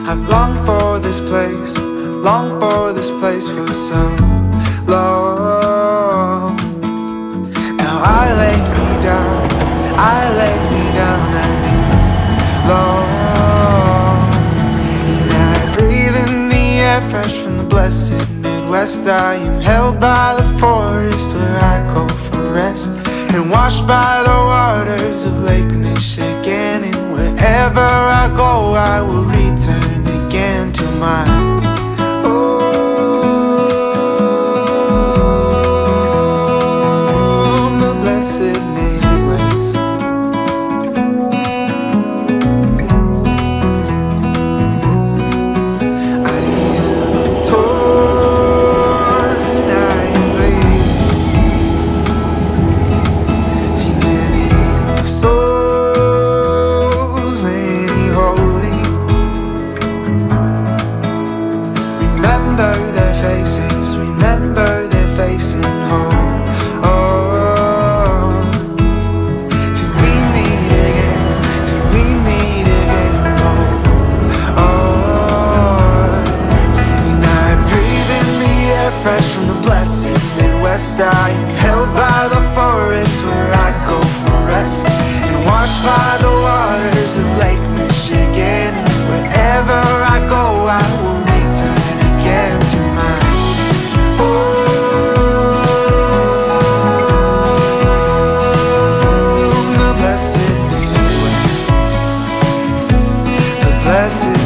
I've longed for this place, longed for this place for so long. Now I lay me down, I lay me down and be long. And I breathe in the air fresh from the blessed Midwest. I am held by the forest where I go for rest, and washed by the waters of Lake Michigan. And wherever I go, I will return again to my home, the blessed Midwest. I am torn, I am bleeding. Seen many souls, many holy. Remember their faces, remember their faces and hope. Oh, till we meet again, till we meet again. Oh, oh. And I breathe in the air fresh from the blessed Midwest. I am held by the forest where I go for rest, and washed by the waters of Lake Michigan. And wherever I go, I will return again to my home, the blessed Midwest, the blessed